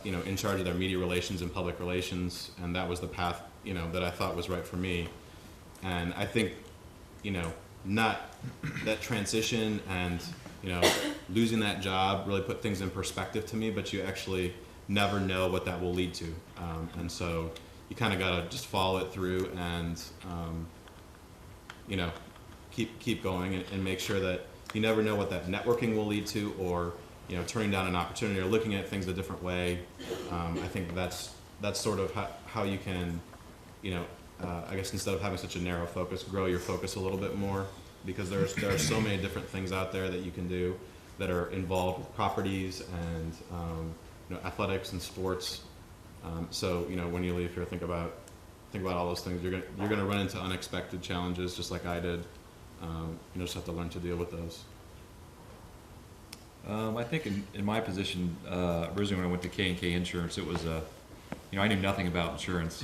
in charge of their media relations and public relations, and that was the path, that I thought was right for me. And I think, not that transition and, losing that job really put things in perspective to me, but you actually never know what that will lead to. And so you kind of got to just follow it through and, keep going and make sure that you never know what that networking will lead to, or, turning down an opportunity or looking at things a different way. I think that's sort of how you can, I guess instead of having such a narrow focus, grow your focus a little bit more, because there are so many different things out there that you can do that are involved with properties and athletics and sports. So when you leave here, think about all those things. You're gonna run into unexpected challenges, just like I did. Just have to learn to deal with those. I think in my position, originally when I went to K&K Insurance, it was I knew nothing about insurance.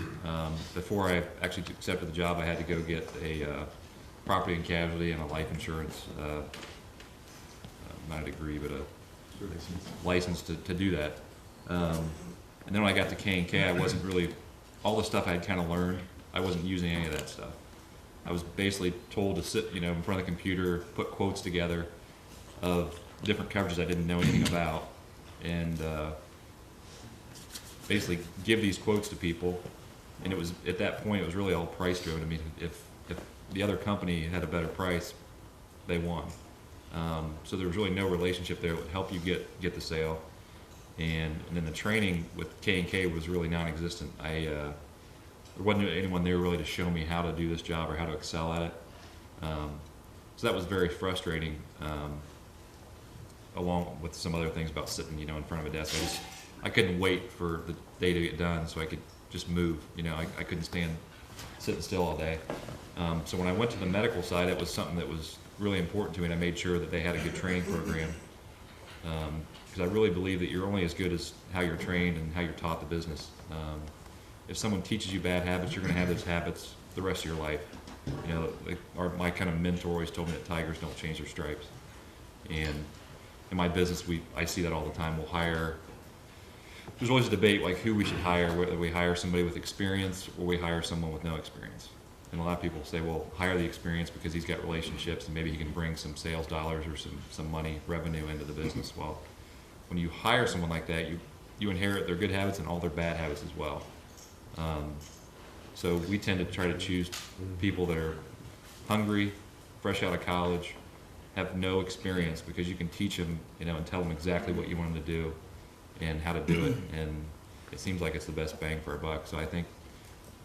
Before I actually accepted the job, I had to go get a property and casualty and a life insurance, not a degree, but a license to do that. And then when I got to K&K, I wasn't really, all the stuff I had kind of learned, I wasn't using any of that stuff. I was basically told to sit, in front of the computer, put quotes together of different coverages I didn't know anything about, and basically give these quotes to people. And it was, at that point, it was really all price driven. I mean, if the other company had a better price, they won. So there was really no relationship there that would help you get the sale. And then the training with K&K was really non-existent. There wasn't anyone there really to show me how to do this job or how to excel at it. So that was very frustrating, along with some other things about sitting, in front of a desk. I couldn't wait for the day to get done so I could just move. I couldn't stand sitting still all day. So when I went to the medical side, it was something that was really important to me, and I made sure that they had a good training program. Because I really believe that you're only as good as how you're trained and how you're taught the business. If someone teaches you bad habits, you're going to have those habits the rest of your life. My kind of mentor always told me that tigers don't change their stripes. And in my business, I see that all the time. We'll hire. There's always a debate like who we should hire, whether we hire somebody with experience or we hire someone with no experience. And a lot of people say, well, hire the experience because he's got relationships and maybe he can bring some sales dollars or some money, revenue into the business. Well, when you hire someone like that, you inherit their good habits and all their bad habits as well. So we tend to try to choose people that are hungry, fresh out of college, have no experience, because you can teach them, and tell them exactly what you want them to do and how to do it. And it seems like it's the best bang for our buck. So I think,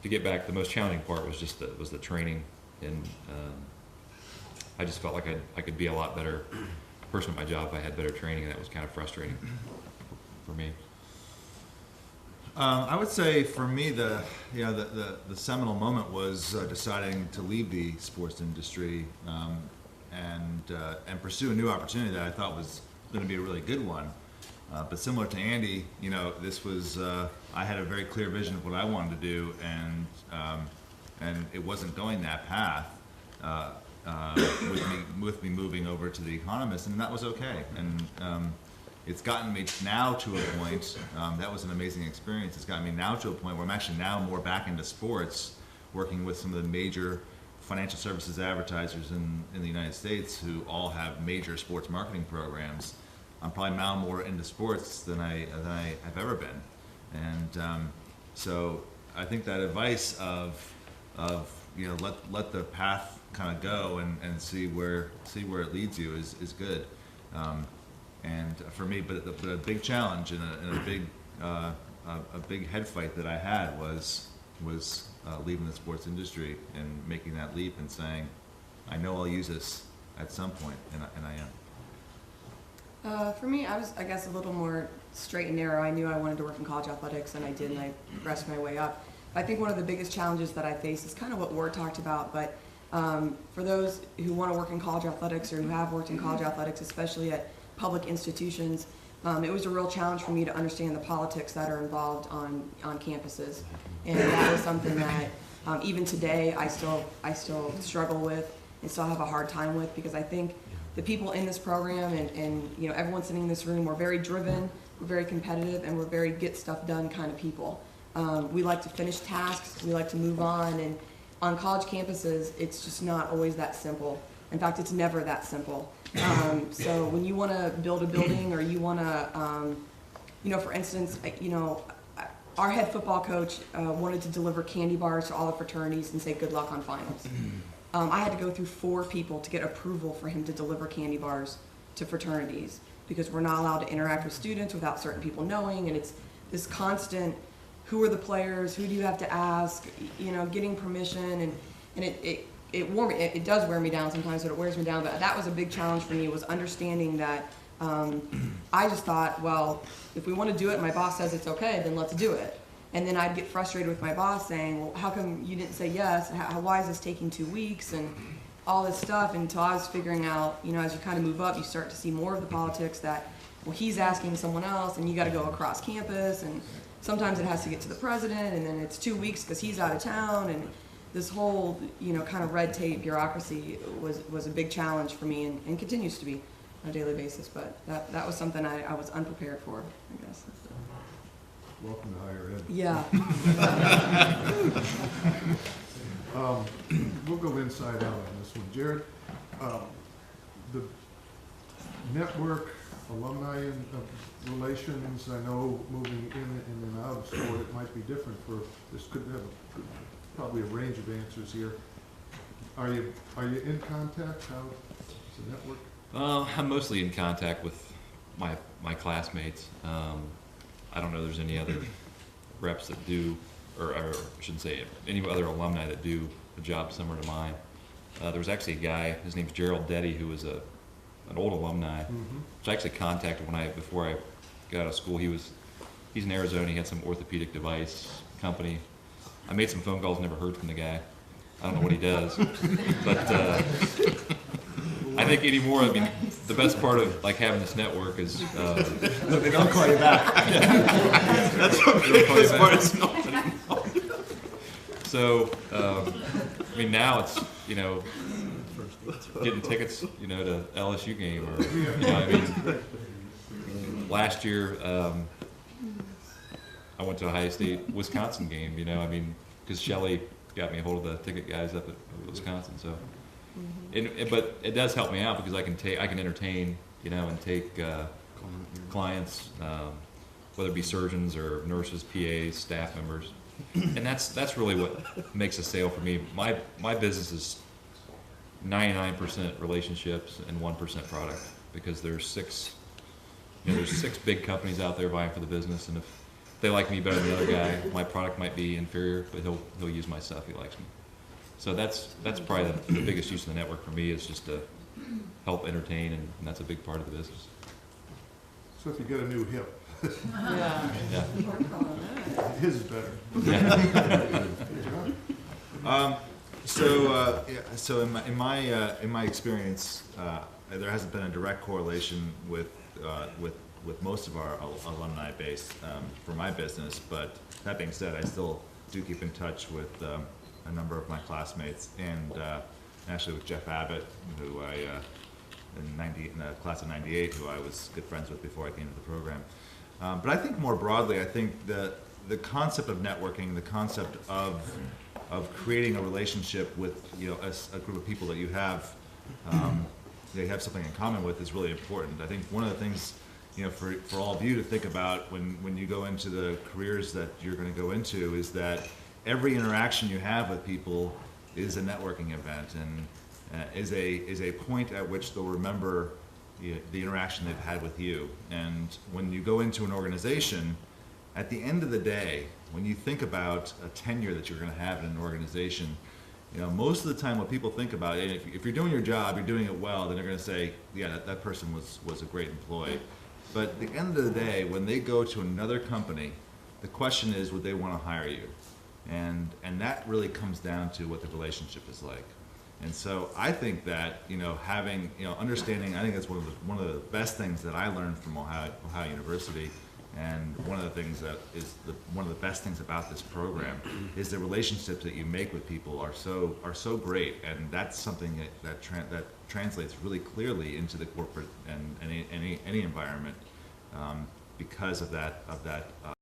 to get back, the most challenging part was just the training, and I just felt like I could be a lot better person at my job if I had better training, and that was kind of frustrating for me. I would say for me the seminal moment was deciding to leave the sports industry and pursue a new opportunity that I thought was going to be a really good one. But similar to Andy, this was I had a very clear vision of what I wanted to do, and it wasn't going that path with me moving over to The Economist, and that was okay. And it's gotten me now to a point, that was an amazing experience. It's gotten me now to a point where I'm actually now more back into sports, working with some of the major financial services advertisers in the United States who all have major sports marketing programs. I'm probably now more into sports than I have ever been. And so I think that advice of let the path kind of go and see where it leads you is good. And for me, but a big challenge and a big head fight that I had was leaving the sports industry and making that leap and saying, I know I'll use this at some point, and I am. For me, I was, I guess, a little more straight and narrow. I knew I wanted to work in college athletics, and I did, and I progressed my way up. I think one of the biggest challenges that I face is kind of what Ward talked about, but for those who want to work in college athletics or who have worked in college athletics, especially at public institutions, it was a real challenge for me to understand the politics that are involved on campuses. And that was something that even today I still struggle with and still have a hard time with, because I think the people in this program and everyone sitting in this room were very driven we're very competitive, and we're very get stuff done kind of people. We like to finish tasks, we like to move on, and on college campuses, it's just not always that simple. In fact, it's never that simple. So when you want to build a building, or you want to, for instance, our head football coach wanted to deliver candy bars to all the fraternities and say good luck on finals. I had to go through 4 people to get approval for him to deliver candy bars to fraternities, because we're not allowed to interact with students without certain people knowing, and it's this constant, who are the players, who do you have to ask, getting permission, and it does wear me down sometimes, but it wears me down. But that was a big challenge for me, was understanding that I just thought, well, if we want to do it, my boss says it's okay, then let's do it. And then I'd get frustrated with my boss saying, well, how come you didn't say yes? Why is this taking 2 weeks? And all this stuff, until I was figuring out, as you kind of move up, you start to see more of the politics that, well, he's asking someone else, and you got to go across campus, and sometimes it has to get to the president, and then it's 2 weeks because he's out of town, and this whole, kind of red tape bureaucracy was a big challenge for me, and continues to be on a daily basis. But that was something I was unprepared for, I guess. Welcome to higher ed. Yeah. We'll go inside out on this one. Jarrod, the network, alumni relations, I know moving in and out of sport, it might be different this could have probably a range of answers here. Are you in contact? How's the network? I'm mostly in contact with my classmates. I don't know if there's any other reps that do, or I shouldn't say any other alumni that do a job similar to mine. There was actually a guy, his name's Jarrod Keely, who was an old alumni, which I actually contacted before I got out of school. He's in Arizona. He had some orthopedic device company. I made some phone calls, never heard from the guy. I don't know what he does, but I think anymore, the best part of having this network is They don't call you back. That's okay. As far as nobody. so. Now it's getting tickets to LSU game, or last year I went to Ohio State Wisconsin game. Because Shelley got me a hold of the ticket guys up at Wisconsin. So. But it does help me out because I can entertain, and take clients, whether it be surgeons or nurses, PAs, staff members, and that's really what makes a sale for me. My business is 99% relationships and 1% product, because there's six big companies out there vying for the business, and if they like me better than the other guy, my product might be inferior, but he'll use my stuff. He likes me. So that's probably the biggest use of the network for me, is just to help entertain, and that's a big part of the business. So if you get a new hip, Yeah. Yeah. his is better. So in my experience, there hasn't been a direct correlation with most of our alumni base for my business. But that being said, I still do keep in touch with a number of my classmates, and actually with Jeff Abbott, who I in the class of '98, who I was good friends with before I came to the program. But I think more broadly, I think the concept of networking, the concept of creating a relationship with a group of people that you have something in common with, is really important. I think one of the things for all of you to think about when you go into the careers that you're going to go into, is that every interaction you have with people is a networking event, and is a point at which they'll remember the interaction they've had with you. And when you go into an organization, at the end of the day, when you think about a tenure that you're going to have in an organization, most of the time what people think about, if you're doing your job, you're doing it well, then they're going to say, yeah, that person was a great employee. But at the end of the day, when they go to another company, the question is, would they want to hire you? And that really comes down to what the relationship is like. And so I think that having understanding, I think that's one of the best things that I learned from Ohio University, and one of the things that is one of the best things about this program is the relationships that you make with people are so great, and that's something that translates really clearly into the corporate and any environment. because of that